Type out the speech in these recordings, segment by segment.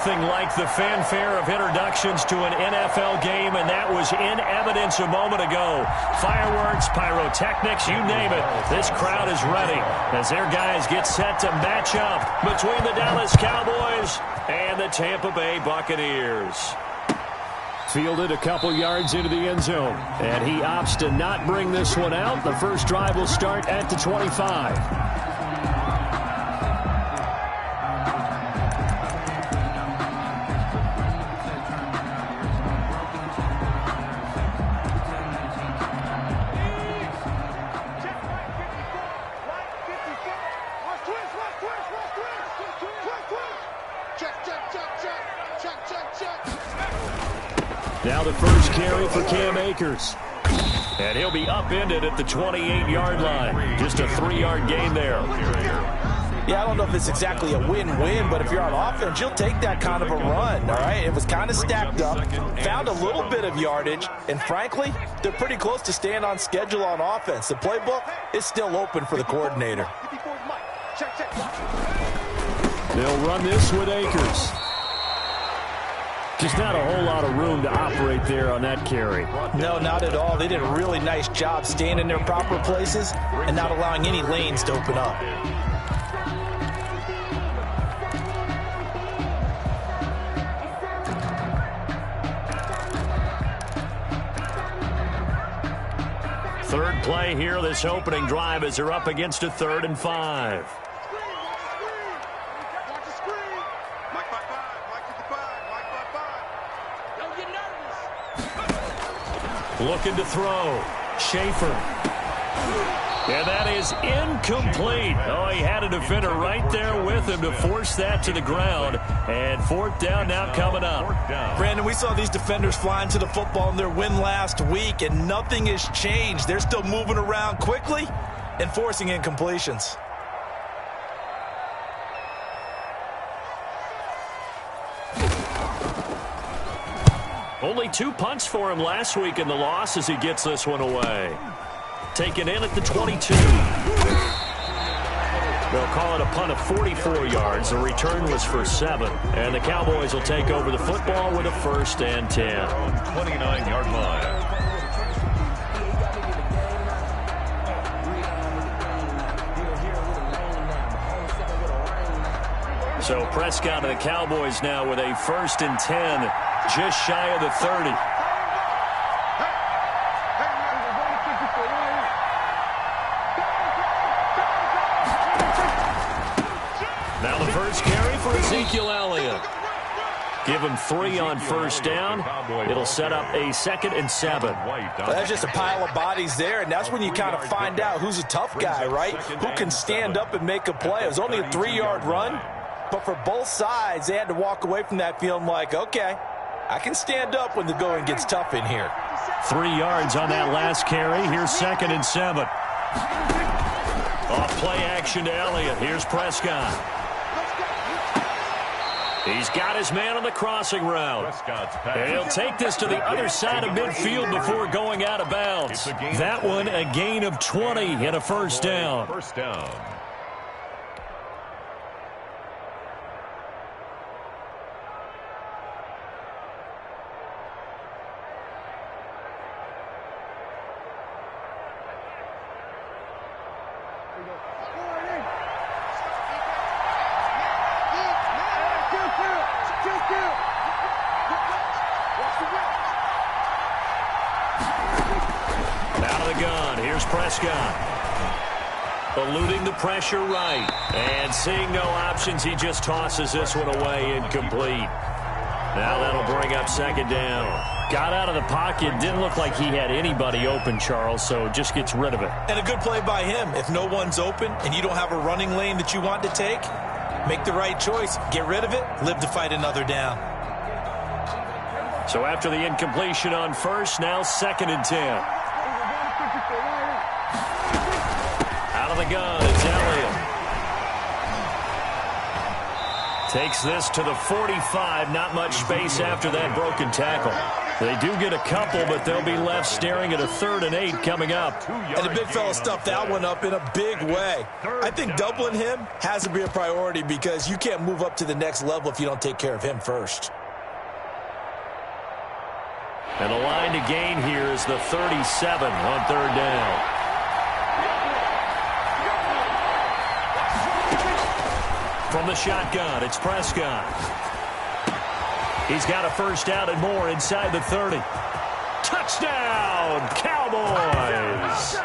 Nothing like the fanfare of introductions to an NFL game, and that was in evidence a moment ago. Fireworks, pyrotechnics, you name it. This crowd is ready as their guys get set to match up between the Dallas Cowboys and the Tampa Bay Buccaneers. Fielded a couple yards into the end zone, and he opts to not bring this one out. The first drive will start at the 25. Now the first carry for Cam Akers. And he'll be upended at the 28-yard line. Just a 3-yard gain there. Yeah, I don't know if it's exactly a win-win, but if you're on offense, you'll take that kind of a run, all right? It was kind of stacked up, found a little bit of yardage, and frankly, they're pretty close to staying on schedule on offense. The playbook is still open for the coordinator. They'll run this with Akers. Just not a whole lot of room to operate there on that carry. No, not at all. They did a really nice job staying in their proper places and not allowing any lanes to open up. Third play here, this opening drive, as they're up against a 3rd and 5. Looking to throw. Schaefer. And that is incomplete. Oh, he had a defender right there with him to force that to the ground. And 4th down now coming up. Brandon, we saw these defenders flying to the football in their win last week, and nothing has changed. They're still moving around quickly and forcing incompletions. Only 2 punts for him last week in the loss as he gets this one away. Taken in at the 22. They'll call it a punt of 44 yards. The return was for 7. And the Cowboys will take over the football with a 1st and 10. 29-yard line. So Prescott and the Cowboys now with a 1st and 10. Just shy of the 30. Now the first carry for Ezekiel Elliott. Give him 3 on 1st down. It'll set up a 2nd and 7. Well, that's just a pile of bodies there, and that's when you kind of find out who's a tough guy, right? Who can stand up and make a play. It was only a 3-yard run, but for both sides, they had to walk away from that feeling like, okay, I can stand up when the going gets tough in here. 3 yards on that last carry. Here's 2nd and 7. Off play action to Elliott. Here's Prescott. He's got his man on the crossing route. And he'll take this to the other side of midfield before going out of bounds. That one a gain of 20 and a 1st down. First down. Out of the gun, here's Prescott. Eluding the pressure right. And seeing no options, he just tosses this one away, incomplete. Now that'll bring up 2nd down. Got out of the pocket, didn't look like he had anybody open, Charles, so just gets rid of it. And a good play by him. If no one's open and you don't have a running lane that you want to take, make the right choice. Get rid of it, live to fight another down. So after the incompletion on 1st, now 2nd and 10. Out of the gun, it's Elliott. Takes this to the 45. Not much space after that broken tackle. They do get a couple, but they'll be left staring at a 3rd and 8 coming up. And the big fella stuffed that one up in a big way. I think doubling him has to be a priority because you can't move up to the next level if you don't take care of him first. And the line to gain here is the 37 on 3rd down. From the shotgun, it's Prescott. He's got a first down and more inside the 30. Touchdown, Cowboys!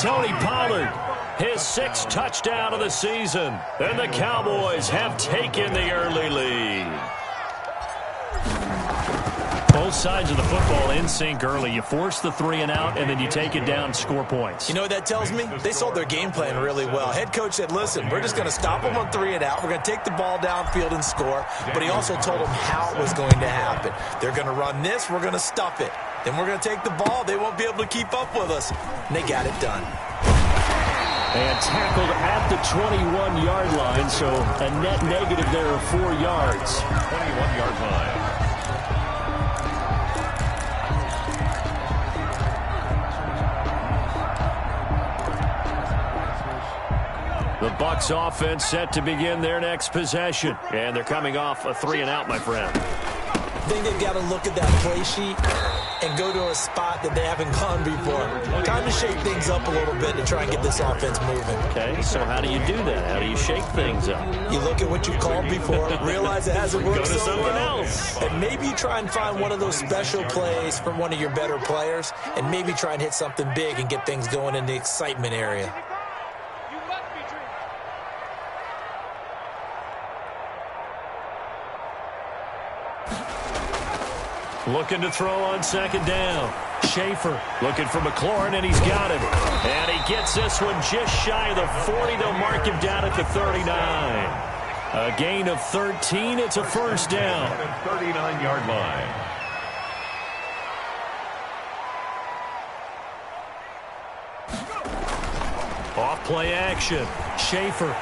Tony Pollard, his 6th touchdown of the season. And the Cowboys have taken the early lead. Both sides of the football in sync early. You force the 3 and out, and then you take it down, score points. You know what that tells me? They sold their game plan really well. Head coach said, listen, we're just going to stop them on 3 and out. We're going to take the ball downfield and score. But he also told them how it was going to happen. They're going to run this. We're going to stuff it. Then we're going to take the ball. They won't be able to keep up with us. And they got it done. And tackled at the 21-yard line, so a net negative there of 4 yards. 21-yard line. The Bucs offense set to begin their next possession. And they're coming off a 3 and out, my friend. I think they've got to look at that play sheet and go to a spot that they haven't gone before. Kind of shake things up a little bit to try and get this offense moving. Okay, so how do you do that? How do you shake things up? You look at what you've called before, realize it hasn't worked Go to so something well, else. and maybe try and find one of those special plays from one of your better players, and maybe try and hit something big and get things going in the excitement area. Looking to throw on 2nd down. Schaefer looking for McLaurin, and he's got him. And he gets this one just shy of the 40. They'll mark him down at the 39. A gain of 13. It's a first down. 39-yard line. Off play action. Schaefer.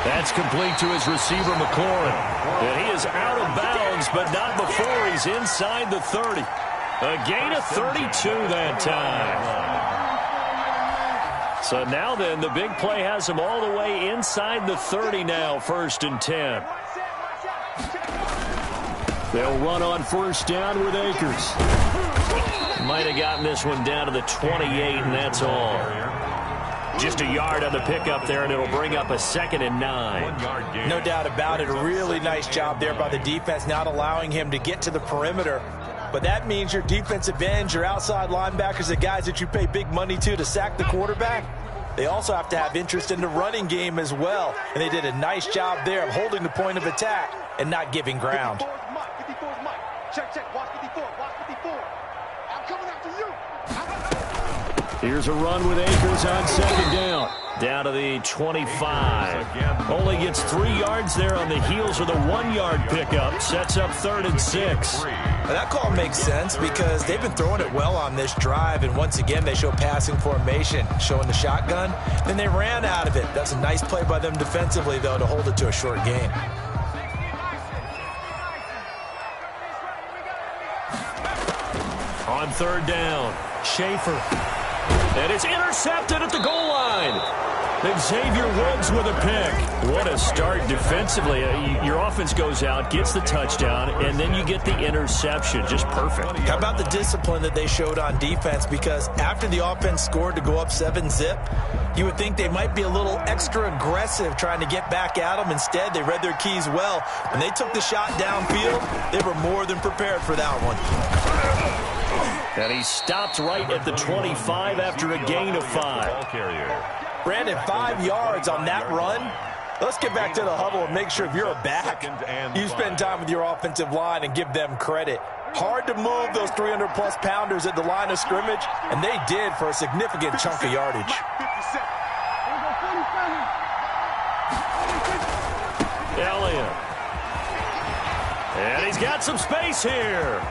That's complete to his receiver, McLaurin. And he is out of bounds, but not before he's inside the 30. A gain of 32 that time. So now then, the big play has him all the way inside the 30 now, 1st and 10. They'll run on 1st down with Akers. Might have gotten this one down to the 28, and that's all. Just a yard on the pickup there, and it'll bring up a 2nd and 9. No doubt about it. A really nice job there by the defense, not allowing him to get to the perimeter. But that means your defensive ends, your outside linebackers, the guys that you pay big money to sack the quarterback, they also have to have interest in the running game as well. And they did a nice job there of holding the point of attack and not giving ground. Check. Watch 54. I'm coming after you. Here's a run with Akers on 2nd down. Down to the 25. Only gets 3 yards there on the heels of the 1-yard pickup. Sets up 3rd and 6. Now that call makes sense because they've been throwing it well on this drive, and once again they show passing formation, showing the shotgun. Then they ran out of it. That's a nice play by them defensively, though, to hold it to a short gain. On 3rd down, Schaefer. And it's intercepted at the goal line. Xavier Woods with a pick. What a start defensively. Your offense goes out, gets the touchdown, and then you get the interception. Just perfect. How about the discipline that they showed on defense? Because after the offense scored to go up 7-zip, you would think they might be a little extra aggressive trying to get back at them. Instead, they read their keys well. When they took the shot downfield, they were more than prepared for that one. And he stopped right at the 25 after a gain of 5. Brandon, 5 yards on that run. Let's get back to the huddle and make sure if you're a back, you spend time with your offensive line and give them credit. Hard to move those 300-plus pounders at the line of scrimmage, and they did for a significant chunk of yardage. Elliott. And he's got some space here.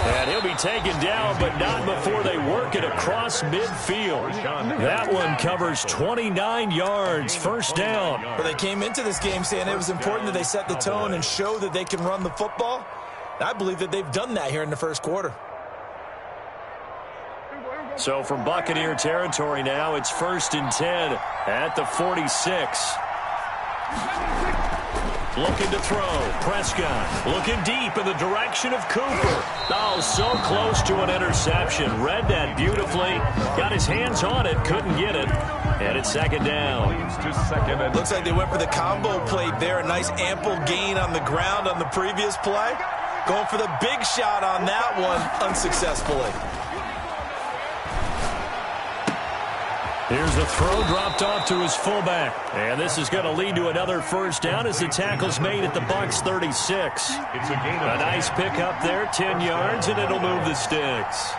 And he'll be taken down, but not before they work it across midfield. That one covers 29 yards, 1st down. But they came into this game saying it was important that they set the tone and show that they can run the football. I believe that they've done that here in the first quarter. So from Buccaneer territory now, it's 1st and 10 at the 46. Looking to throw. Prescott looking deep in the direction of Cooper. Oh, so close to an interception. Read that beautifully. Got his hands on it. Couldn't get it. And it's 2nd down. Looks like they went for the combo play there. A nice ample gain on the ground on the previous play. Going for the big shot on that one unsuccessfully. Here's the throw dropped off to his fullback. And this is going to lead to another 1st down as the tackle's made at the Bucs 36. A nice pickup there, 10 yards, and it'll move the sticks.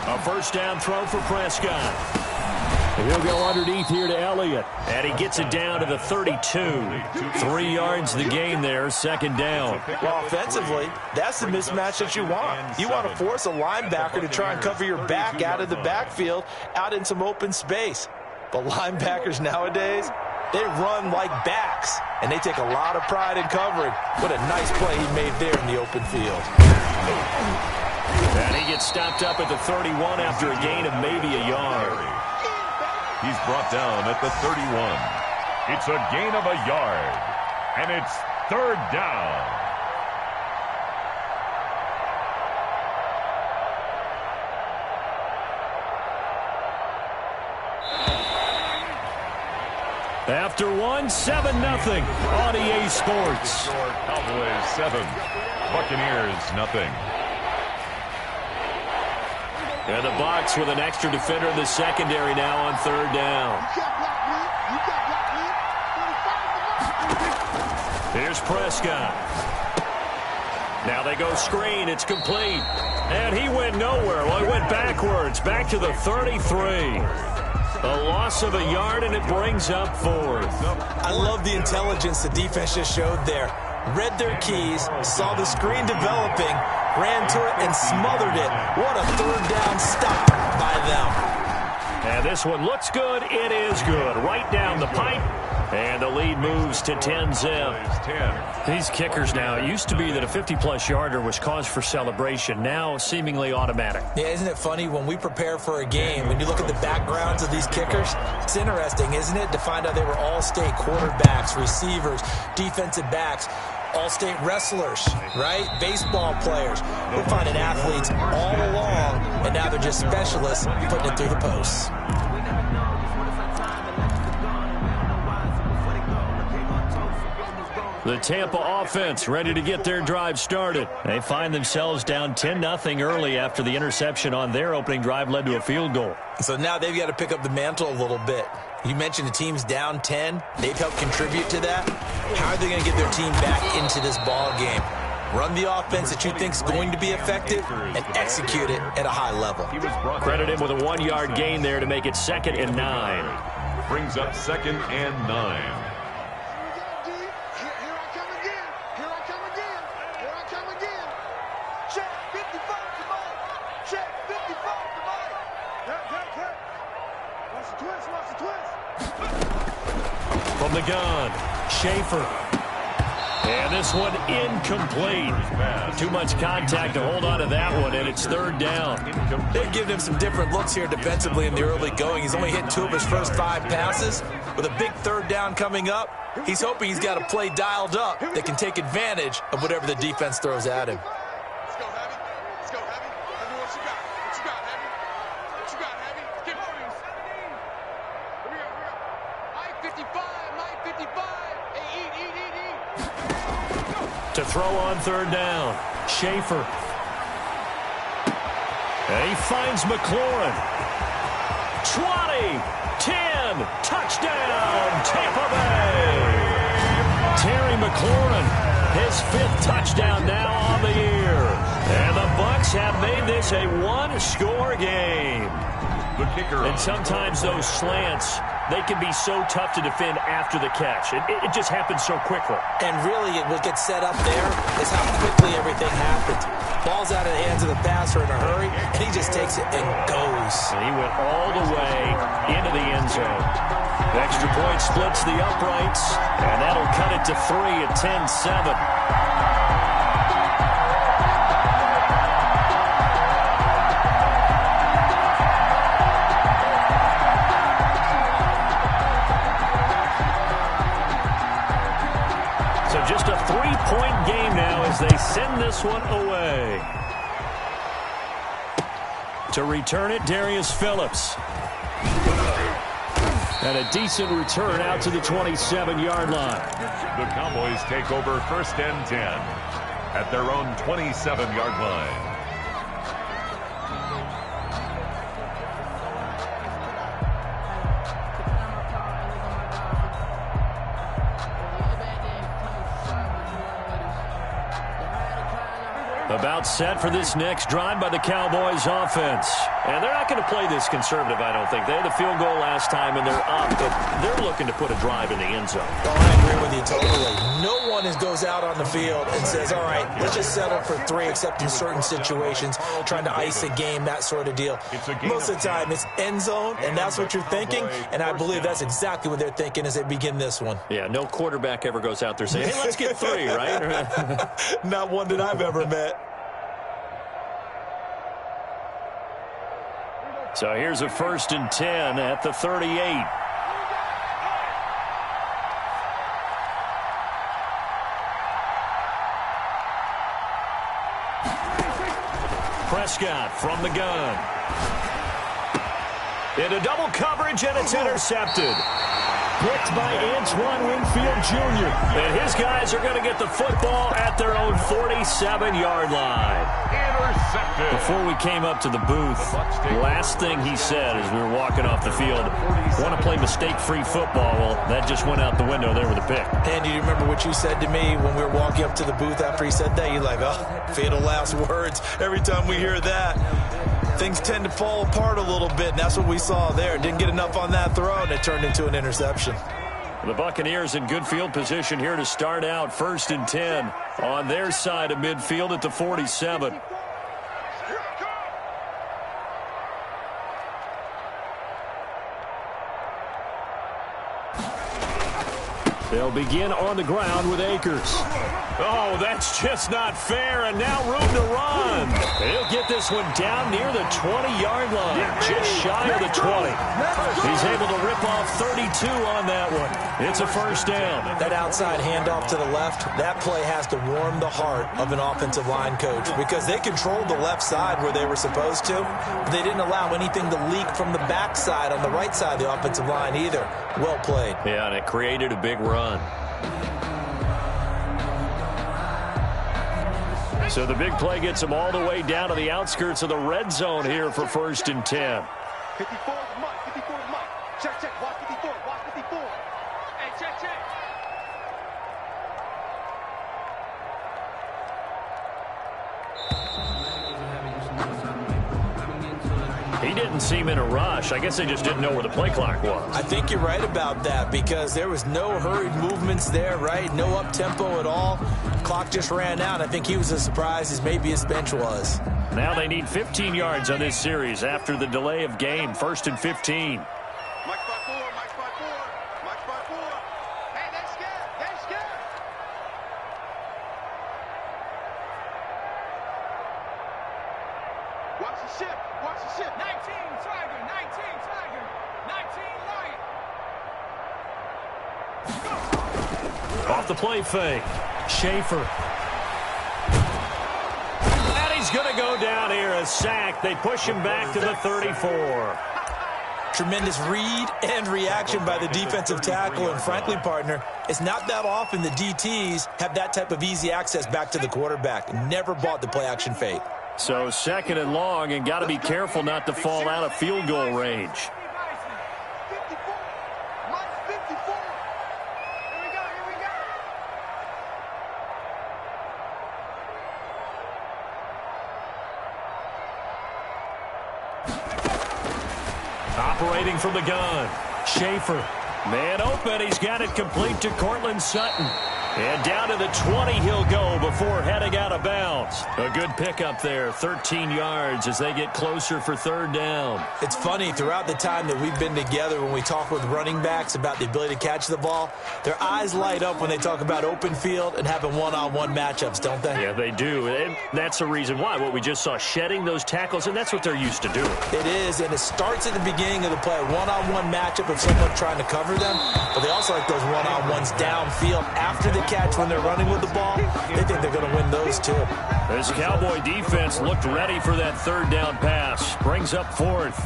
A 1st down throw for Prescott. He'll go underneath here to Elliott. And he gets it down to the 32. 3 yards the gain there, 2nd down. Well, offensively, that's the mismatch that you want. You want to force a linebacker to try and cover your back out of the backfield, out in some open space. But linebackers nowadays, they run like backs, and they take a lot of pride in covering. What a nice play he made there in the open field. And he gets stopped up at the 31 after a gain of maybe a yard. He's brought down at the 31. It's a gain of a yard, and it's 3rd down. After 1, 7-0 on EA Sports. Cowboys 7, Buccaneers 0. And the Bucs with an extra defender in the secondary now on 3rd down. Here's Prescott. Now they go screen. It's complete. And he went nowhere. Well, he went backwards. Back to the 33. A loss of a yard, and it brings up 4th. I love the intelligence the defense just showed there. Read their keys, saw the screen developing, ran to it and smothered it. What a 3rd down stop by them. And this one looks good. It is good. Right down the pipe. And the lead moves to 10-zip. These kickers now, it used to be that a 50-plus yarder was cause for celebration. Now seemingly automatic. Yeah, isn't it funny when we prepare for a game, when you look at the backgrounds of these kickers, it's interesting, isn't it, to find out they were all-state quarterbacks, receivers, defensive backs, all-state wrestlers, right? Baseball players. We're finding athletes all along, and now they're just specialists putting it through the posts. The Tampa offense ready to get their drive started. They find themselves down 10-0 early after the interception on their opening drive led to a field goal. So now they've got to pick up the mantle a little bit. You mentioned the team's down 10. They've helped contribute to that. How are they going to get their team back into this ball game? Run the offense that you think is going to be effective and execute it at a high level. Credit him with a 1-yard gain there to make it 2nd and 9. Brings up 2nd and 9. From the gun, Schaefer. And this one incomplete. Too much contact to hold on to that one, and it's 3rd down. They've given him some different looks here defensively in the early going. He's only hit 2 of his first 5 passes. With a big 3rd down coming up, he's hoping he's got a play dialed up that can take advantage of whatever the defense throws at him. Let's go, Heavy. Let's go, Heavy. Tell me what you got. What you got, Heavy? What you got, Heavy? Give it to me. Here we go. Mike 55. Mike 55. Hey, eat. To throw on 3rd down, Schaefer. And he finds McLaurin. 20, 10, touchdown, Tampa Bay. Terry McLaurin, his 5th touchdown now on the year. And the Bucs have made this a 1-score game. The kicker. And sometimes those slants, they can be so tough to defend after the catch. It just happens so quickly. And really, what gets set up there is how quickly everything happens. Ball's out of the hands of the passer in a hurry, and he just takes it and goes. And he went all the way into the end zone. The extra point splits the uprights, and that'll cut it it to 3 at 10-7. So just a 3-point game now as they send this one away. To return it, Darius Phillips. And a decent return out to the 27-yard line. The Cowboys take over 1st and 10 at their own 27-yard line. About set for this next drive by the Cowboys offense. And they're not going to play this conservative, I don't think. They had a field goal last time, and they're up, but they're looking to put a drive in the end zone. Oh, I agree with you totally. No one goes out on the field and says, all right, let's just settle for 3, except in certain situations, trying to ice a game, that sort of deal. Most of the time, it's end zone, and that's what you're thinking, and I believe that's exactly what they're thinking as they begin this one. Yeah, no quarterback ever goes out there saying, hey, let's get 3, right? Not one that I've ever met. So here's a 1st and 10 at the 38. Prescott from the gun. Into double coverage, and it's intercepted. Picked by Antoine Winfield Jr. And his guys are going to get the football at their own 47-yard line. Intercepted. Before we came up to the booth, last thing he said as we were walking off the field, want to play mistake-free football. Well, that just went out the window there with a pick. And do you remember what you said to me when we were walking up to the booth after he said that? You're like, oh, fatal last words. Every time we hear that, things tend to fall apart a little bit, and that's what we saw there. Didn't get enough on that throw, and it turned into an interception. The Buccaneers in good field position here to start out. 1st and 10 on their side of midfield at the 47. They'll begin on the ground with Akers. Oh, that's just not fair, and now room to run. He'll get this one down near the 20-yard line, just shy of the 20. He's able to rip off 32 on that one. It's a 1st down. That outside handoff to the left, that play has to warm the heart of an offensive line coach because they controlled the left side where they were supposed to, but they didn't allow anything to leak from the backside on the right side of the offensive line either. Well played. Yeah, and it created a big run. So the big play gets them all the way down to the outskirts of the red zone here for 1st and 10. 54 Mike, 54 Mike. Check, watch 54, watch 54. Hey, check. He didn't seem in a rush. I guess they just didn't know where the play clock was. I think you're right about that because there was no hurried movements there, right? No up-tempo at all. Clock just ran out. I think he was as surprised as maybe his bench was. Now they need 15 yards on this series after the delay of game. 1st and 15. Mike by 4, Mike by 4, Mike by 4. Hey, they're scared. Watch the ship. 19 Tiger, 19 Lion. Off the play fake. Schaefer. And he's going to go down here. A sack. They push him back to the 34. Tremendous read and reaction by the defensive tackle. And frankly, partner, it's not that often the DTs have that type of easy access back to the quarterback. Never bought the play-action fake. So 2nd and long, and got to be careful not to fall out of field goal range. 54. Mike 54. Here we go. Operating from the gun. Schaefer. Man open. He's got it complete to Cortland Sutton. And down to the 20 he'll go before heading out of bounds. A good pickup there, 13 yards as they get closer for third down. It's funny, throughout the time that we've been together, when we talk with running backs about the ability to catch the ball, their eyes light up when they talk about open field and having one-on-one matchups, don't they? Yeah, they do. And that's the reason why. What we just saw, shedding those tackles, and that's what they're used to doing. It is, and it starts at the beginning of the play, one-on-one matchup of someone trying to cover them, but they also like those one-on-ones downfield after the catch when they're running with the ball. They think they're going to win those too. This Cowboy defense looked ready for that third down pass. Brings up fourth.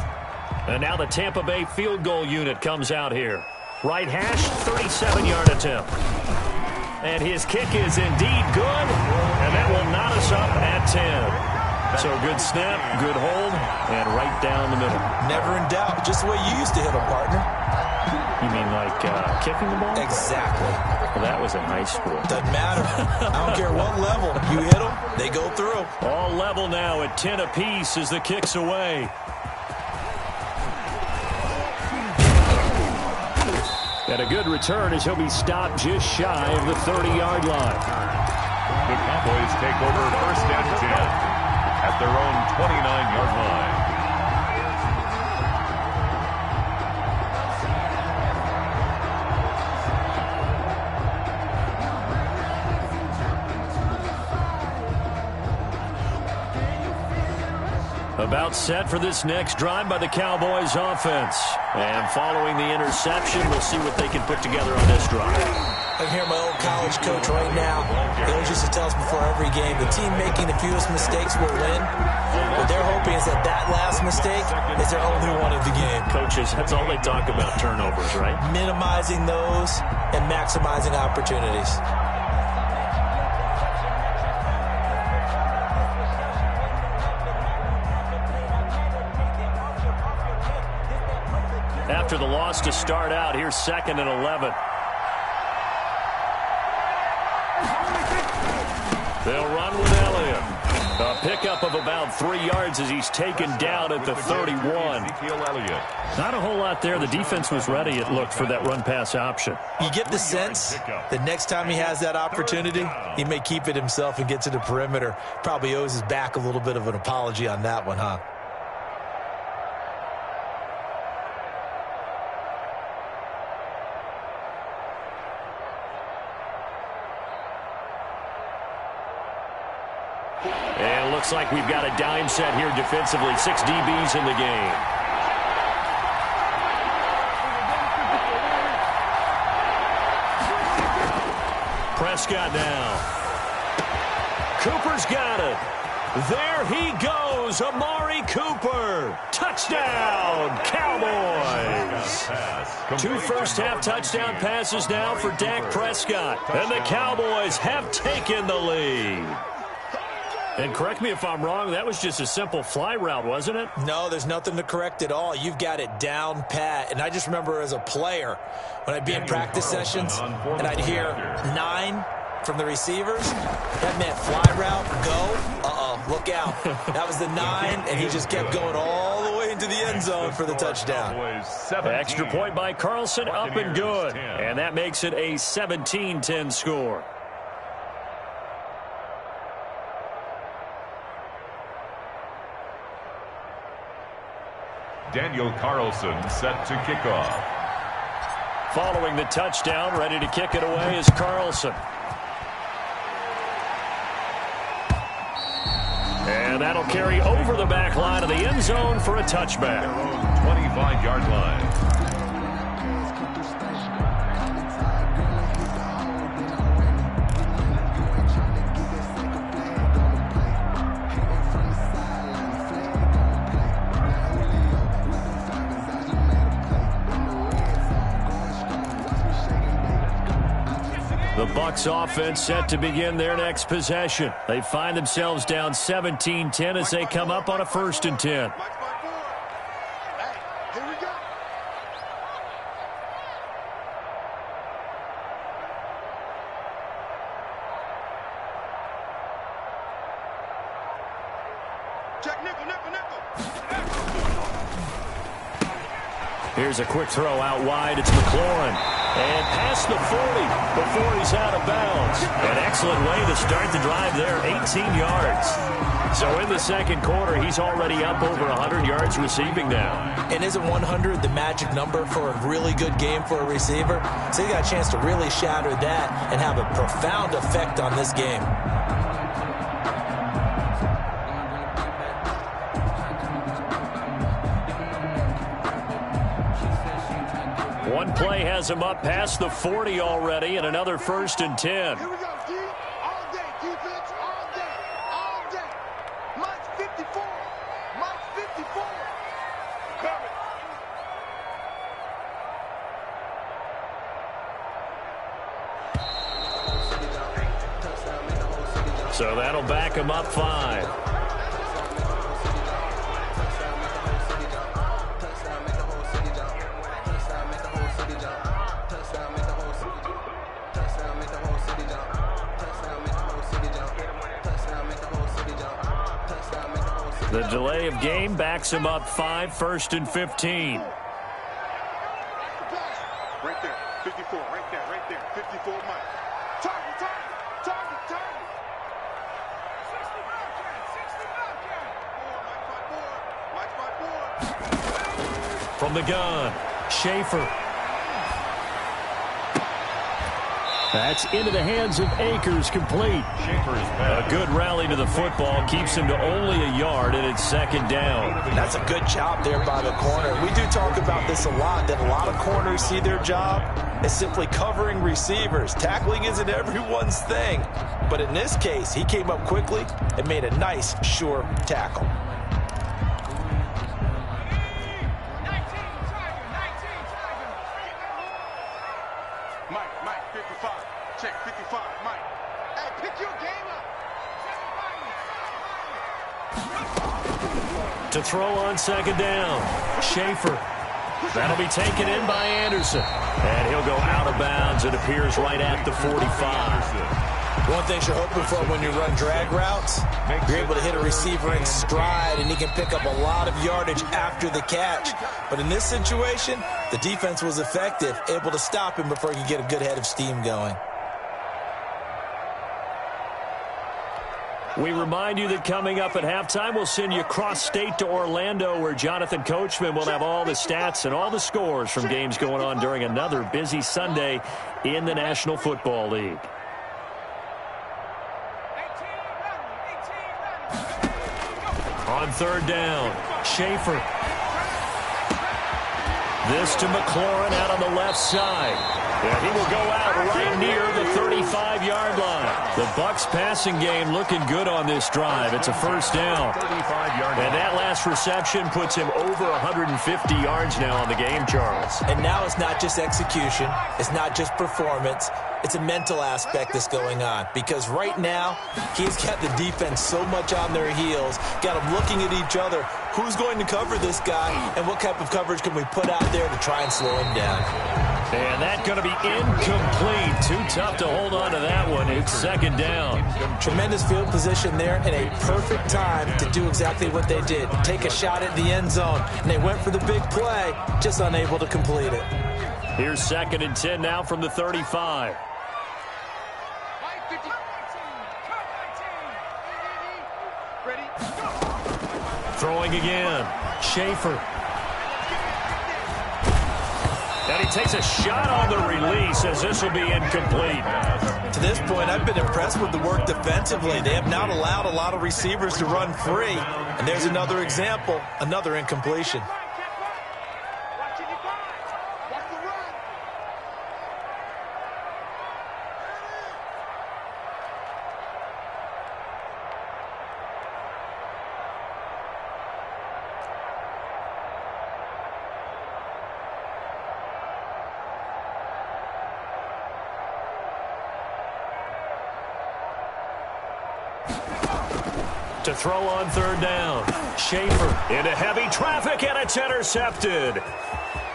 And now the Tampa Bay field goal unit comes out here. Right hash, 37-yard attempt. And his kick is indeed good, and that will knot us up at 10. So good snap, good hold, and right down the middle. Never in doubt. Just the way you used to hit them, partner. You mean like kicking the ball? Exactly. Well, that was in high school. Doesn't matter. I don't care what level. You hit them, they go through. All level now at 10 apiece as the kick's away. And a good return as he'll be stopped just shy of the 30-yard line. The Cowboys take over first and 10 at their own 29-yard line. About set for this next drive by the Cowboys offense. And following the interception, we'll see what they can put together on this drive. I hear my old college coach right now. He always used to tell us before every game, the team making the fewest mistakes will win. What they're hoping is that that last mistake is their only one of the game. Coaches, that's all they talk about, turnovers, right? Minimizing those and maximizing opportunities. After the loss to start out, here's 2nd and 11. They'll run with Elliott. A pickup of about 3 yards as he's taken down at the 31. Not a whole lot there. The defense was ready, it looked, for that run-pass option. You get the sense that next time he has that opportunity, he may keep it himself and get to the perimeter. Probably owes his back a little bit of an apology on that one, huh? And it looks like we've got a dime set here defensively. 6 DBs in the game. Prescott now. Cooper's got it. There he goes, Amari Cooper. Touchdown, Cowboys. 2 first-half touchdown passes now for Dak Prescott. And the Cowboys have taken the lead. And correct me if I'm wrong, that was just a simple fly route, wasn't it? No, there's nothing to correct at all. You've got it down pat. And I just remember as a player, when I'd be in practice sessions and I'd hear 9 from the receivers, that meant fly route, go, look out. That was the 9, and he just kept going all the way into the end zone for the touchdown. Extra point by Carlson, up and good. And that makes it a 17-10 score. Daniel Carlson set to kick off. Following the touchdown, ready to kick it away is Carlson. And that'll carry over the back line of the end zone for a touchback. 25-yard line. The Bucs offense set to begin their next possession. They find themselves down 17-10 as they come up on a 1st and 10. Here's a quick throw out wide. It's McLaurin. And past the 40 before he's out of bounds. An excellent way to start the drive there, 18 yards. So in the second quarter, he's already up over 100 yards receiving now. And isn't 100 the magic number for a really good game for a receiver? So he got a chance to really shatter that and have a profound effect on this game. One play has him up past the 40 already, and another 1st and 10. Here we go, D. All day, defense, all day, all day. Mike's 54. Mike's 54. Coming. So that'll back him up 5. The delay of game backs him up 5, 1st and 15. Right there, 54, right there, 54, Mike. Target, target, target, target. 60 Mike's my board. From the gun, Schaefer. That's into the hands of Akers, complete. A good rally to the football keeps him to only a yard, and it's 2nd down. That's a good job there by the corner. We do talk about this a lot, that a lot of corners see their job as simply covering receivers. Tackling isn't everyone's thing. But in this case, he came up quickly and made a nice, sure tackle. Mike, 55. Check, 55, Mike. Hey, pick your game up. To throw on 2nd down, Schaefer. That'll be taken in by Anderson. And he'll go out of bounds. It appears right at the 45. One thing you're hoping for when you run drag routes, you're able to hit a receiver in stride, and he can pick up a lot of yardage after the catch. But in this situation, the defense was effective, able to stop him before he could get a good head of steam going. We remind you that coming up at halftime, we'll send you cross-state to Orlando, where Jonathan Coachman will have all the stats and all the scores from games going on during another busy Sunday in the National Football League. On 3rd down, Schaefer. This to McLaurin out on the left side. And he will go out right near the 35-yard line. The Bucs passing game looking good on this drive. It's a 1st down. And that last reception puts him over 150 yards now on the game, Charles. And now it's not just execution. It's not just performance. It's a mental aspect that's going on, because right now he's got the defense so much on their heels, got them looking at each other. Who's going to cover this guy, and what type of coverage can we put out there to try and slow him down? And that's going to be incomplete. Too tough to hold on to that one. It's 2nd down. Tremendous field position there, and a perfect time to do exactly what they did. Take a shot at the end zone, and they went for the big play, just unable to complete it. Here's 2nd and 10 now from the 35. Throwing again, Schaefer. And he takes a shot on the release, as this will be incomplete. To this point, I've been impressed with the work defensively. They have not allowed a lot of receivers to run free. And there's another example, another incompletion. To throw on 3rd down, Schaefer into heavy traffic, and it's intercepted.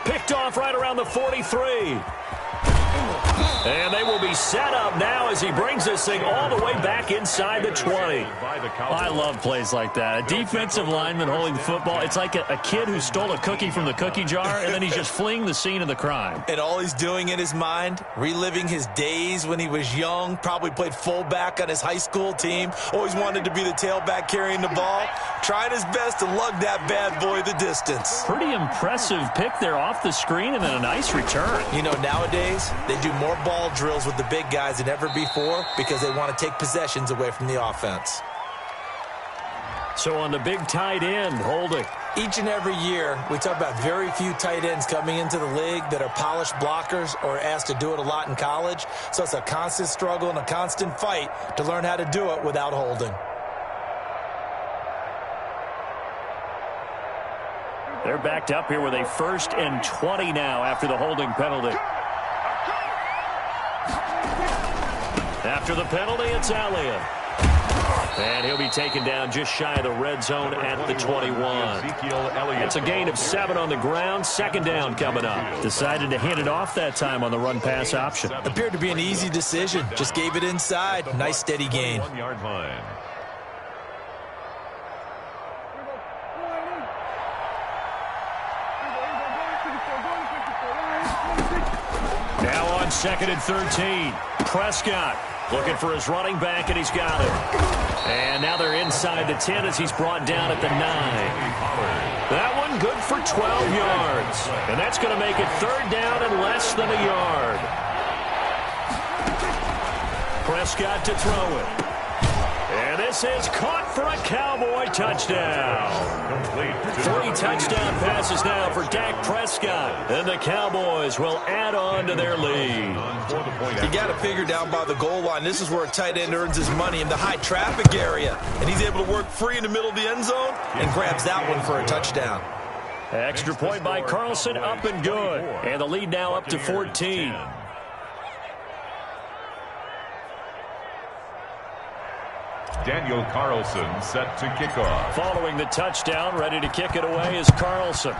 Picked off right around the 43. And they will be set up now as he brings this thing all the way back inside the 20. I love plays like that. A defensive lineman holding the football. It's like a kid who stole a cookie from the cookie jar, and then he's just fleeing the scene of the crime. And all he's doing in his mind, reliving his days when he was young, probably played fullback on his high school team, always wanted to be the tailback carrying the ball, trying his best to lug that bad boy the distance. Pretty impressive pick there off the screen, and then a nice return. You know, nowadays, they do more ball drills with the big guys than ever before because they want to take possessions away from the offense. So on the big tight end, holding. Each and every year, we talk about very few tight ends coming into the league that are polished blockers or asked to do it a lot in college. So it's a constant struggle and a constant fight to learn how to do it without holding. They're backed up here with a 1st and 20 now after the holding penalty. After the penalty, it's Elliott. And he'll be taken down just shy of the red zone at the 21. It's a gain of 7 on the ground. 2nd down coming up. Decided to hand it off that time on the run-pass option. Appeared to be an easy decision. Just gave it inside. Nice steady gain. 1-yard line. Now on 2nd and 13. Prescott looking for his running back, and he's got it. And now they're inside the 10 as he's brought down at the 9. That one good for 12 yards. And that's going to make it 3rd down and less than a yard. Prescott to throw it. And this is caught for a Cowboy touchdown. 3 touchdown passes now for Dak Prescott. And the Cowboys will add on to their lead. You got to figure down by the goal line. This is where a tight end earns his money in the high traffic area. And he's able to work free in the middle of the end zone and grabs that one for a touchdown. Extra point by Carlson, up and good. And the lead now up to 14. Daniel Carlson set to kick off. Following the touchdown, ready to kick it away is Carlson.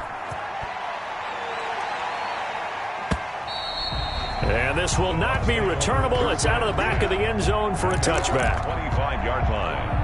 And this will not be returnable. It's out of the back of the end zone for a touchback. 25-yard line.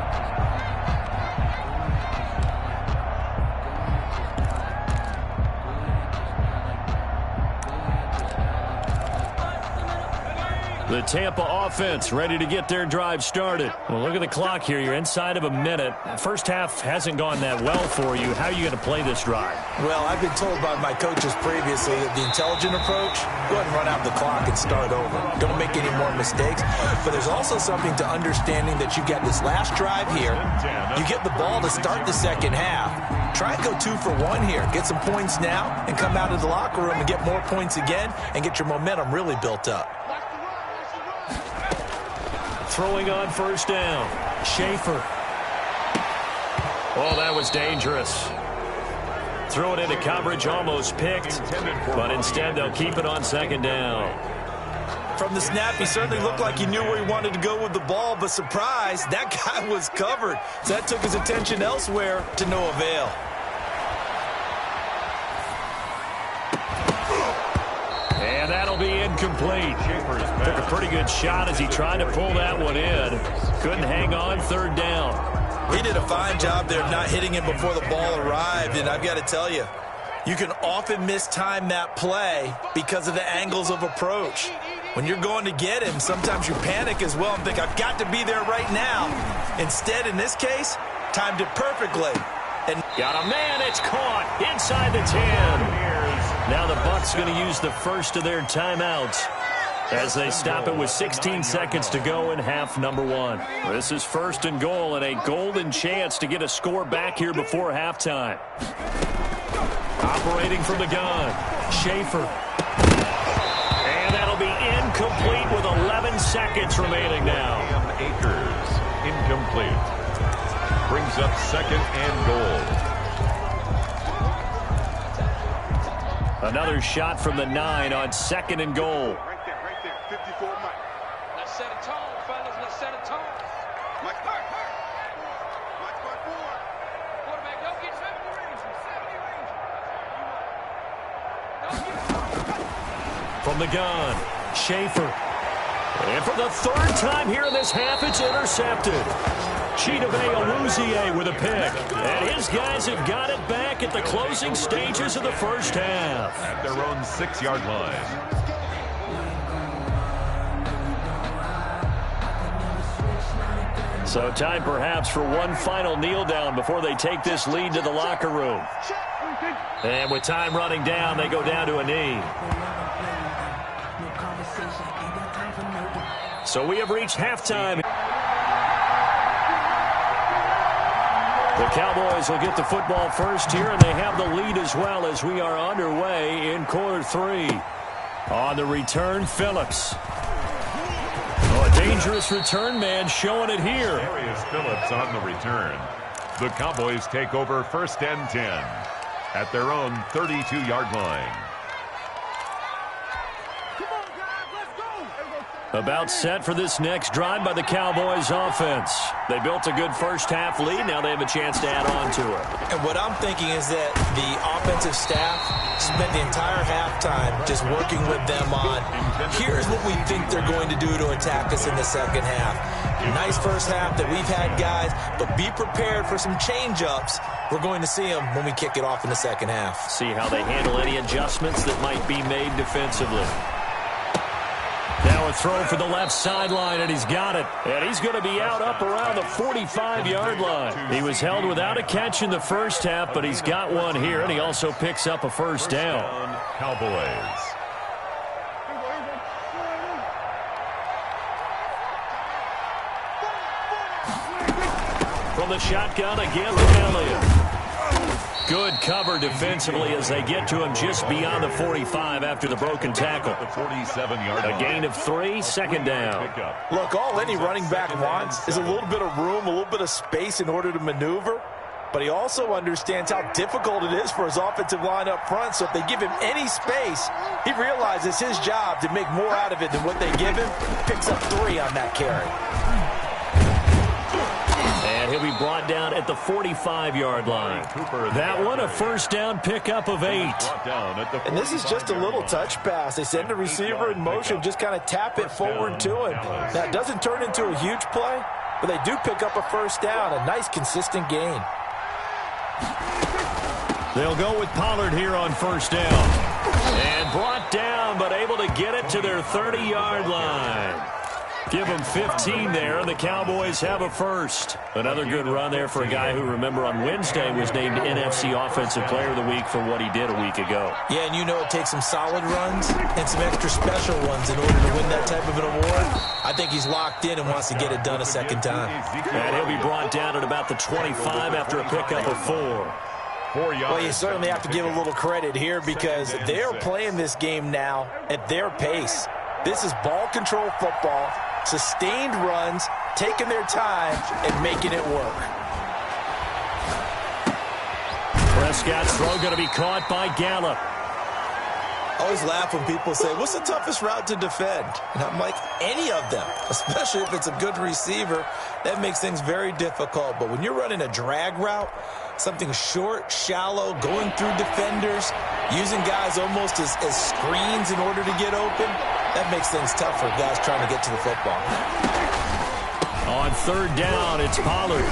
The Tampa offense ready to get their drive started. Well, look at the clock here. You're inside of a minute. First half hasn't gone that well for you. How are you going to play this drive? Well, I've been told by my coaches previously that the intelligent approach, go ahead and run out the clock and start over. Don't make any more mistakes. But there's also something to understanding that you get this last drive here. You get the ball to start the second half. Try and go 2 for 1 here. Get some points now and come out of the locker room and get more points again and get your momentum really built up. Throwing on 1st down. Schaefer. Oh, that was dangerous. Threw it into coverage, almost picked. But instead, they'll keep it on 2nd down. From the snap, he certainly looked like he knew where he wanted to go with the ball, but surprise, that guy was covered. So that took his attention elsewhere to no avail. And that'll be incomplete. Took a pretty good shot as he tried to pull that one in. Couldn't hang on, 3rd down. He did a fine job there of not hitting him before the ball arrived, and I've got to tell you, you can often mistime that play because of the angles of approach. When you're going to get him, sometimes you panic as well and think, I've got to be there right now. Instead, in this case, timed it perfectly. And got a man, it's caught inside the 10. Now the Bucs going to use the first of their timeouts as they stop it with 16 seconds to go in half number 1. This is 1st and goal and a golden chance to get a score back here before halftime. Operating from the gun, Schaefer. And that'll be incomplete with 11 seconds remaining now. Akers, incomplete. Brings up 2nd and goal. Another shot from the 9 on 2nd and goal. Right there, 54 Mike. Let's set a tone, fellas. Let's set a tone. Mike, Mike forward. Quarterback, don't get 70 range. 70 range. From the gun, Schaefer. And for the third time here in this half, it's intercepted. Chidobe Awuzie with a pick. And his guys have got it back at the closing stages of the first half. At their own 6-yard line. So time perhaps for one final kneel down before they take this lead to the locker room. And with time running down, they go down to a knee. So we have reached halftime. The Cowboys will get the football first here, and they have the lead as well as we are underway in quarter 3. On the return, Phillips. Oh, a dangerous return man showing it here. Darius Phillips on the return. The Cowboys take over 1st and 10 at their own 32-yard line. About set for this next drive by the Cowboys offense. They built a good first half lead. Now they have a chance to add on to it. And what I'm thinking is that the offensive staff spent the entire halftime just working with them on, here's what we think they're going to do to attack us in the second half. Nice first half that we've had, guys, but be prepared for some change-ups. We're going to see them when we kick it off in the second half. See how they handle any adjustments that might be made defensively. Now a throw for the left sideline, and he's got it. And he's going to be out up around the 45-yard line. He was held without a catch in the first half, but he's got one here, and he also picks up a first down. Cowboys. From the shotgun again with Elliott. Good cover defensively as they get to him just beyond the 45 after the broken tackle. The 47-yard line. A gain of 3, second down. Look, all any running back wants is a little bit of room, a little bit of space in order to maneuver. But he also understands how difficult it is for his offensive line up front. So if they give him any space, he realizes his job to make more out of it than what they give him. Picks up 3 on that carry. And he'll be brought down at the 45-yard line. That one, a first down pickup of 8. And this is just a little touch pass. They send the receiver in motion, just kind of tap it forward to him. Now, it doesn't turn into a huge play, but they do pick up a first down, a nice, consistent gain. They'll go with Pollard here on first down. And brought down, but able to get it to their 30-yard line. Give them 15 there, and the Cowboys have a first. Another good run there for a guy who, remember, on Wednesday was named NFC Offensive Player of the Week for what he did a week ago. Yeah, and you know it takes some solid runs and some extra special ones in order to win that type of an award. I think he's locked in and wants to get it done a second time. And he'll be brought down at about the 25 after a pickup of 4. Well, you certainly have to give a little credit here because they're playing this game now at their pace. This is ball control football, sustained runs, taking their time, and making it work. Prescott's throw going to be caught by Gallup. I always laugh when people say, what's the toughest route to defend? And I'm like, any of them, especially if it's a good receiver. That makes things very difficult. But when you're running a drag route, something short, shallow, going through defenders, using guys almost as screens in order to get open, that makes things tough for guys trying to get to the football. On third down, it's Pollard.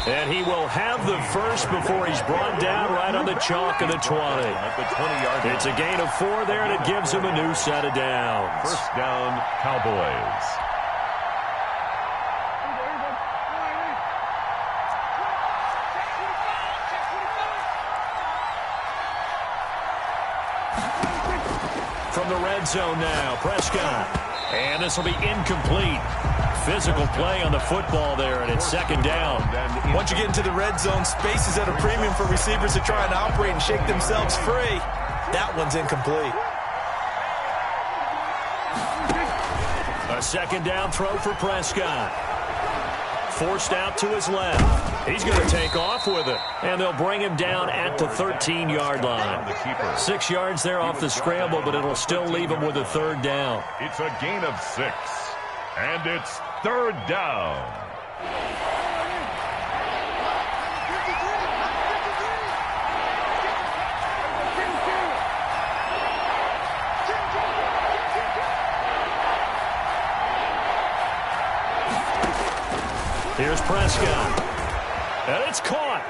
And he will have the first before he's brought down right on the chalk of the 20. It's a gain of 4 there, and it gives him a new set of downs. First down, Cowboys. From the red zone now, Prescott. And this will be incomplete. Physical play on the football there, and it's second down. Once you get into the red zone, space is at a premium for receivers to try and operate and shake themselves free. That one's incomplete. A second down throw for Prescott. Forced out to his left. He's going to take off with it. And they'll bring him down at the 13-yard line. 6 yards there off the scramble, but it'll still leave him with a third down. It's a gain of 6. And it's third down. Here's Prescott. And it's caught.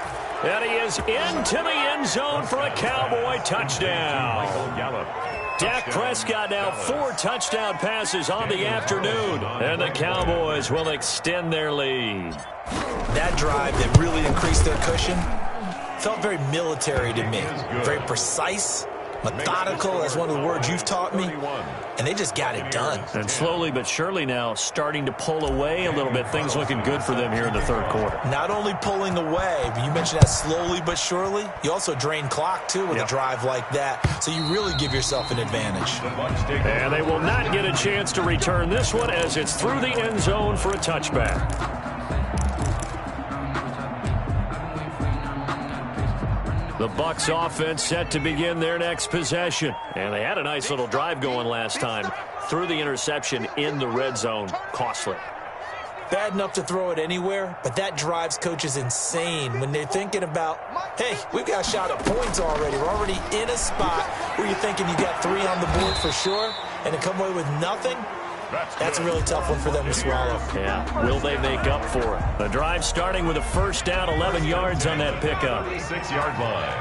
And he is into the end zone for a Cowboy touchdown. Dak Prescott now 4 touchdown passes on the afternoon. And the Cowboys will extend their lead. That drive that really increased their cushion felt very military to me. Very precise, methodical, that's one of the words you've taught me. And they just got it done. And slowly but surely now starting to pull away a little bit. Things looking good for them here in the third quarter. Not only pulling away, but you mentioned that slowly but surely. You also drain clock, too, with a drive like that. So you really give yourself an advantage. And they will not get a chance to return this one as it's through the end zone for a touchback. The Bucs offense set to begin their next possession. And they had a nice little drive going last time. Threw the interception in the red zone. Costly. Bad enough to throw it anywhere, but that drives coaches insane when they're thinking about, hey, we've got a shot at points already. We're already in a spot where you're thinking you got 3 on the board for sure, and to come away with nothing, that's a really tough one for them to swallow. Yeah, will they make up for it? The drive starting with a first down, 11 yards on that pickup. 6-yard line.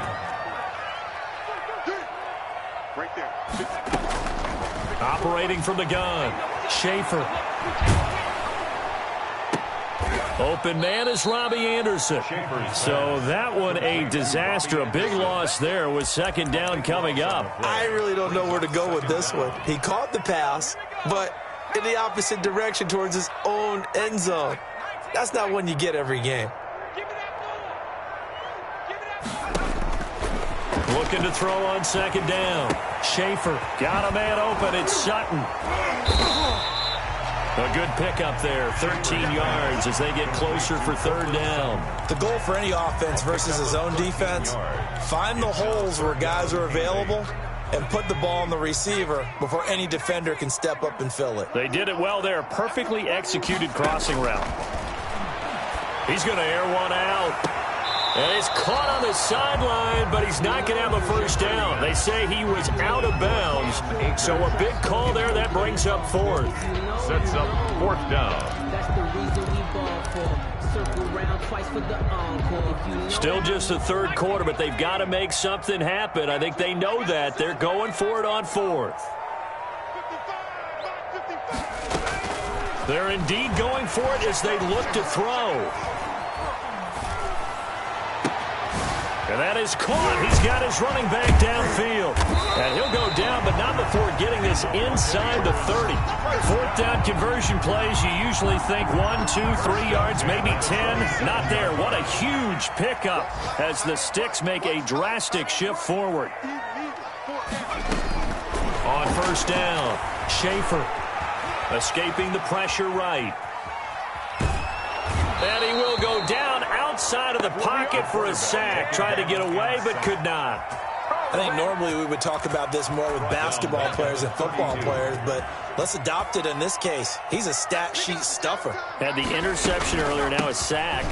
Right there. Operating from the gun, Schaefer. Open man is Robbie Anderson. So that one a disaster, a big loss there with second down coming up. I really don't know where to go with this one. He caught the pass, but in the opposite direction towards his own end zone. That's not one you get every game. Looking to throw on second down. Schaefer got a man open. It's Sutton. A good pickup there, 13 yards as they get closer for third down. The goal for any offense versus his own defense, find the holes where guys are available and put the ball on the receiver before any defender can step up and fill it. They did it well there. Perfectly executed crossing route. He's going to air one out. And it's caught on the sideline, but he's not going to have a first down. They say he was out of bounds. So a big call there. That brings up fourth. Sets up fourth down. That's the reason we ball for. Circle round twice for the encore. Still just the third quarter, but they've got to make something happen. I think they know that. They're going for it on fourth. They're indeed going for it as they look to throw. And that is caught. He's got his running back downfield. And he'll go down, but not before getting this inside the 30. Fourth down conversion plays, you usually think 1, 2, 3 yards, maybe 10. Not there. What a huge pickup as the Sticks make a drastic shift forward. On first down, Schaefer escaping the pressure right. And he will go down outside of the pocket for a sack. Tried to get away, but could not. I think normally we would talk about this more with basketball players and football players, but let's adopt it in this case. He's a stat sheet stuffer. Had the interception earlier, now a sack.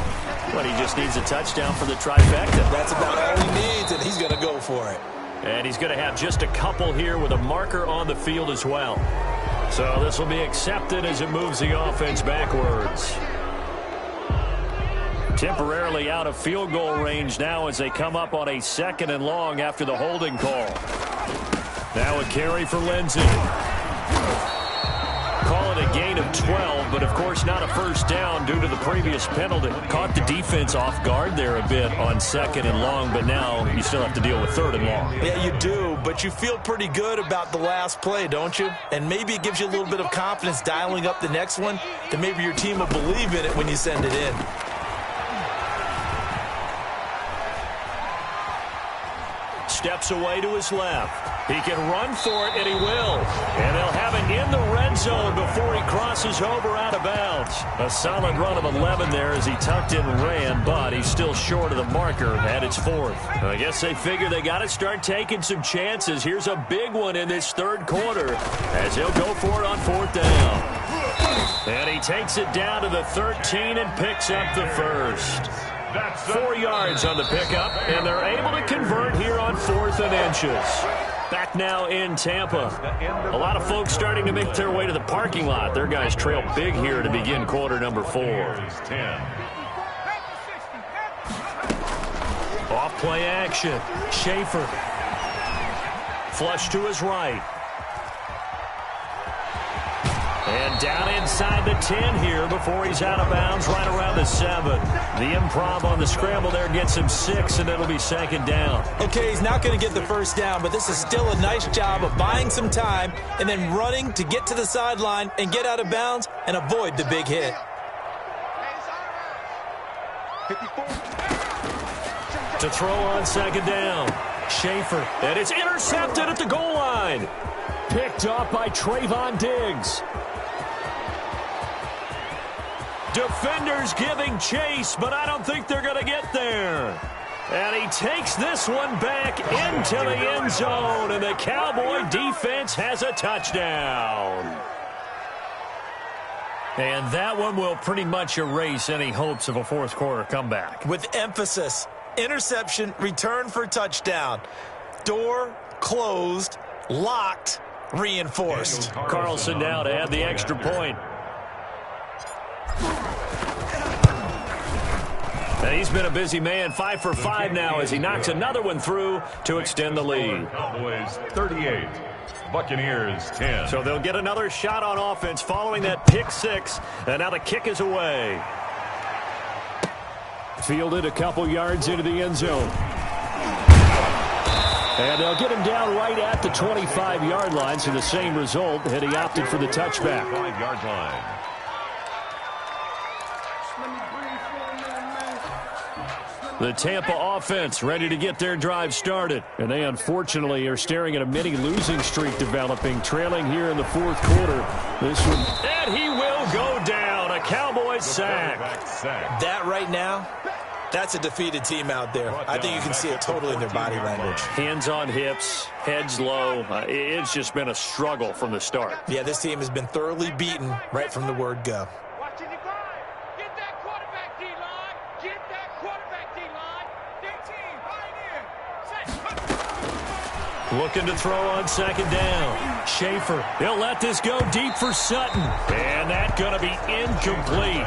But he just needs a touchdown for the trifecta. That's about all he needs, and he's going to go for it. And he's going to have just a couple here with a marker on the field as well. So this will be accepted as it moves the offense backwards. Temporarily out of field goal range now as they come up on a 2nd and long after the holding call. Now a carry for Lindsey. Call it a gain of 12, but of course not a first down due to the previous penalty. Caught the defense off guard there a bit on 2nd and long, but now you still have to deal with 3rd and long. Yeah, you do, but you feel pretty good about the last play, don't you? And maybe it gives you a little bit of confidence dialing up the next one, that maybe your team will believe in it when you send it in. Steps away to his left. He can run for it, and he will. And they'll have it in the red zone before he crosses over out of bounds. A solid run of 11 there as he tucked in and ran, but he's still short of the marker at its 4th. I guess they figure they got to start taking some chances. Here's a big one in this third quarter as he'll go for it on 4th down. And he takes it down to the 13 and picks up the first. 4 yards on the pickup, and they're able to convert here on 4th and inches. Back now in Tampa. A lot of folks starting to make their way to the parking lot. Their guys trail big here to begin quarter number 4. Off play action. Schaefer. Flush to his right. And down inside the 10 here before he's out of bounds right around the 7. The improv on the scramble there gets him 6, and it'll be second down. Okay, he's not going to get the first down, but this is still a nice job of buying some time and then running to get to the sideline and get out of bounds and avoid the big hit. To throw on second down. Schaefer, and it's intercepted at the goal line. Picked off by Trayvon Diggs. Defenders giving chase, but I don't think they're going to get there. And he takes this one back into the end zone, and the Cowboy defense has a touchdown. And that one will pretty much erase any hopes of a fourth quarter comeback. With emphasis, interception, return for touchdown. Door closed, locked, reinforced. Carlson now to add the extra point. And he's been a busy man, 5 for 5 now as he knocks another one through to extend the lead. Cowboys 38, Buccaneers 10. So they'll get another shot on offense following that pick 6, and now the kick is away. Fielded a couple yards into the end zone. And they'll get him down right at the 25-yard line, so the same result, and he opted for the touchback. 5-yard line. The Tampa offense ready to get their drive started. And they unfortunately are staring at a mini losing streak developing, trailing here in the fourth quarter. This one, and he will go down. A Cowboys sack. That right now, that's a defeated team out there. I think you can see it totally in their body language. Hands on hips, heads low. It's just been a struggle from the start. Yeah, this team has been thoroughly beaten right from the word go. Looking to throw on second down. Schaefer, he'll let this go deep for Sutton. And that's going to be incomplete.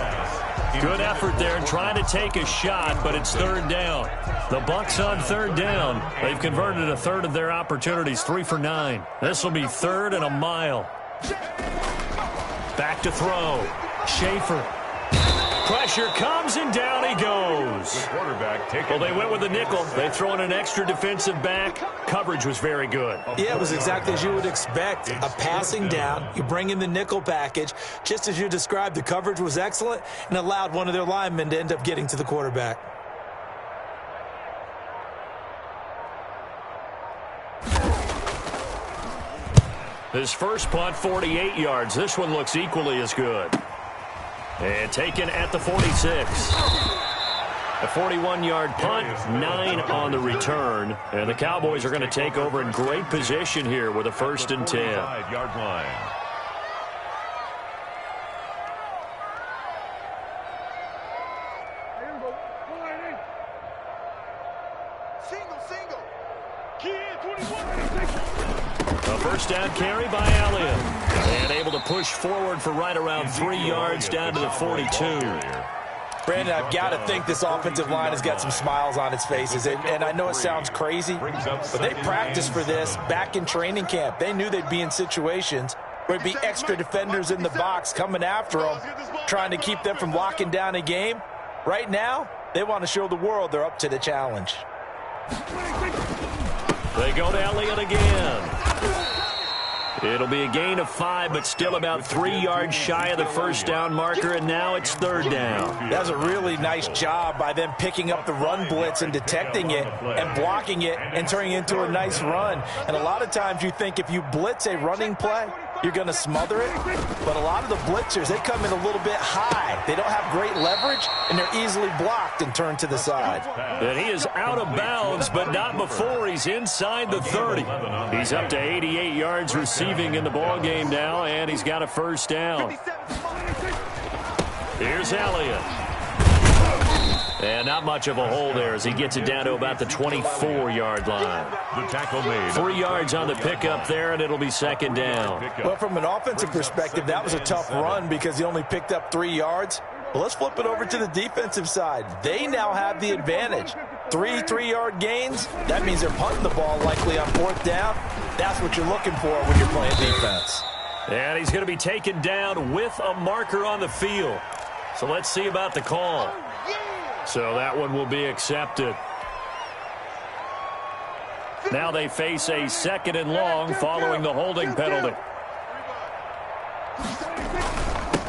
Good effort there trying to take a shot, but it's third down. The Bucs on third down. They've converted a third of their opportunities, 3 for 9. This will be third and a mile. Back to throw. Schaefer. Pressure comes, and down he goes. Well, they went with the nickel. They throw in an extra defensive back. Coverage was very good. Yeah, it was exactly as you would expect. A passing down. You bring in the nickel package. Just as you described, the coverage was excellent and allowed one of their linemen to end up getting to the quarterback. His first punt, 48 yards. This one looks equally as good. And taken at the 46. A 41-yard punt, 9 on the return. And the Cowboys are going to take over in great position here with a 1st and 10. 5-yard line. A first down carry by Elliott. And able to push forward for right around 3 yards down to the 42. Brandon, I've got to think this offensive line has got some smiles on its faces. And I know it sounds crazy, but they practiced for this back in training camp. They knew they'd be in situations where it'd be extra defenders in the box coming after them, trying to keep them from locking down a game. Right now, they want to show the world they're up to the challenge. They go to Elliott again. It'll be a gain of 5, but still about 3 yards shy of the first down marker, and now it's third down. That was a really nice job by them picking up the run blitz and detecting it and blocking it and turning it into a nice run. And a lot of times you think if you blitz a running play, you're going to smother it. But a lot of the blitzers, they come in a little bit high. They don't have great leverage, and they're easily blocked and turned to the side. And he is out of bounds, but not before he's inside the 30. He's up to 88 yards receiving in the ballgame now, and he's got a first down. Here's Elliott. And not much of a hole there as he gets it down to about the 24-yard line. The tackle made. 3 yards on the pickup there, and it'll be second down. Well, from an offensive perspective, that was a tough run because he only picked up 3 yards. Well, let's flip it over to the defensive side. They now have the advantage. 3 3-yard gains. That means they're punting the ball likely on 4th down. That's what you're looking for when you're playing defense. And he's going to be taken down with a marker on the field. So let's see about the call. So that one will be accepted. Now they face a 2nd and long following the holding penalty.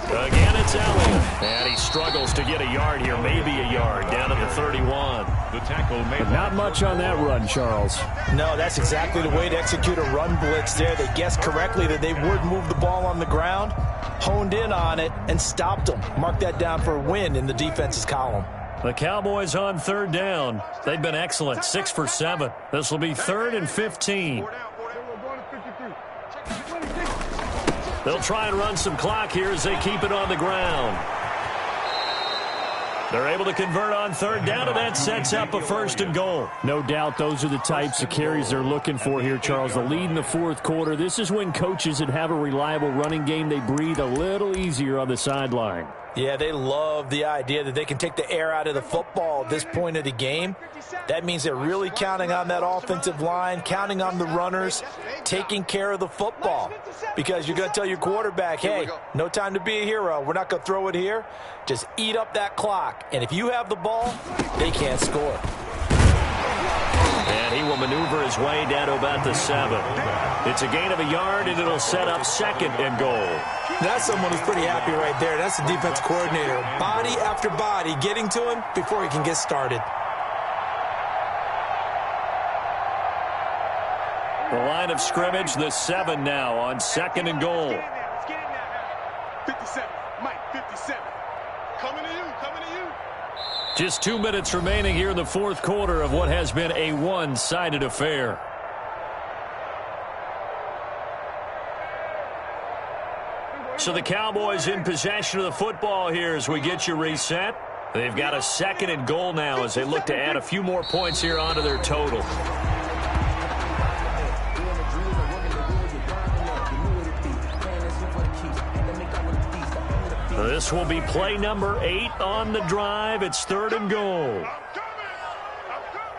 Again, it's Elliott. And he struggles to get a yard here, maybe a yard, down at the 31. The tackle made. Not much on that run, Charles. No, that's exactly the way to execute a run blitz there. They guessed correctly that they would move the ball on the ground, honed in on it, and stopped them. Mark that down for a win in the defense's column. The Cowboys on 3rd down. They've been excellent, 6 for 7. This will be 3rd and 15. They'll try and run some clock here as they keep it on the ground. They're able to convert on 3rd down, and that sets up a 1st and goal. No doubt those are the types of carries they're looking for here, Charles. The lead in the 4th quarter. This is when coaches that have a reliable running game, they breathe a little easier on the sideline. Yeah, they love the idea that they can take the air out of the football at this point of the game. That means they're really counting on that offensive line, counting on the runners, taking care of the football. Because you're going to tell your quarterback, hey, no time to be a hero. We're not going to throw it here. Just eat up that clock. And if you have the ball, they can't score. And he will maneuver his way down to about the 7. It's a gain of a yard, and it'll set up 2nd and goal. That's someone who's pretty happy right there. That's the defense coordinator. Body after body getting to him before he can get started. The line of scrimmage, the 7 now on 2nd and goal. 57, Mike, 57. Coming to you, coming to you. Just 2 minutes remaining here in the 4th quarter of what has been a one-sided affair. So the Cowboys in possession of the football here as we get you reset. They've got a 2nd and goal now as they look to add a few more points here onto their total. This will be play number 8 on the drive. It's 3rd and goal. I'm coming.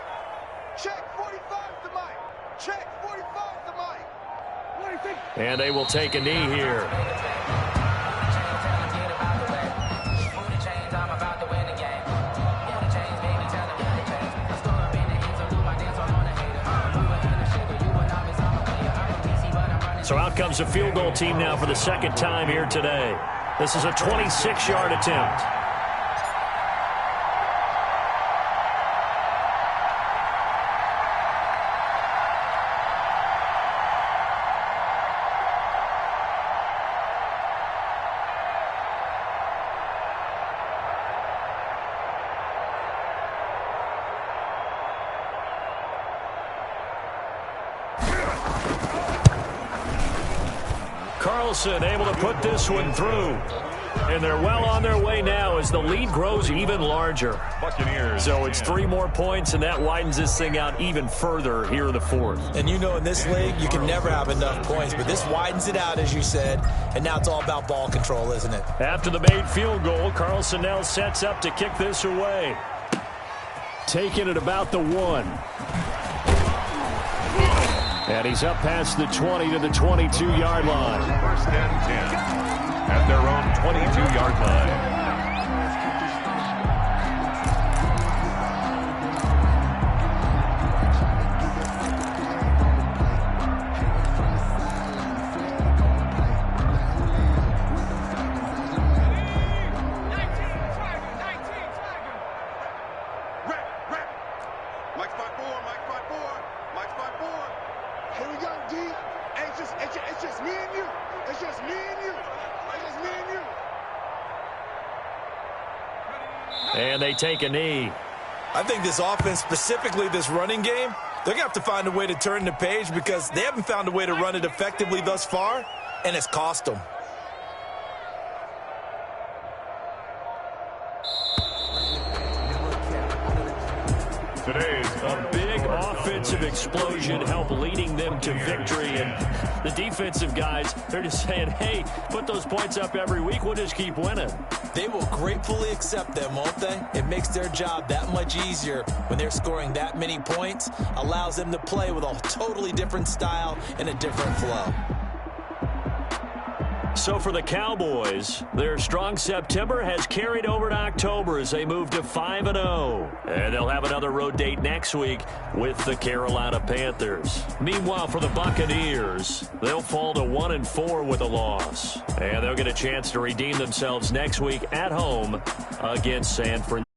Check 45 to Mike. Check 45 to Mike. And they will take a knee here. So out comes the field goal team now for the 2nd time here today. This is a 26-yard attempt. Carlson able to put this one through. And they're well on their way now as the lead grows even larger. Buccaneers. So it's 3 more points, and that widens this thing out even further here in the 4th. And you know in this league, you can never have enough points. But this widens it out, as you said. And now it's all about ball control, isn't it? After the made field goal, Carlson now sets up to kick this away. Taking it about the 1. And he's up past the 20 to the 22-yard line. 1st and 10 at their own 22-yard line. And they take a knee. I think this offense, specifically this running game, they're going to have to find a way to turn the page because they haven't found a way to run it effectively thus far, and it's cost them. today's A big offensive explosion helped leading them to victory. And the defensive guys, they're just saying, hey, put those points up every week. We'll just keep winning. They will gratefully accept them, won't they? It makes their job that much easier when they're scoring that many points. Allows them to play with a totally different style and a different flow. So for the Cowboys, their strong September has carried over to October as they move to 5-0. And they'll have another road date next week with the Carolina Panthers. Meanwhile, for the Buccaneers, they'll fall to 1-4 with a loss. And they'll get a chance to redeem themselves next week at home against San Francisco.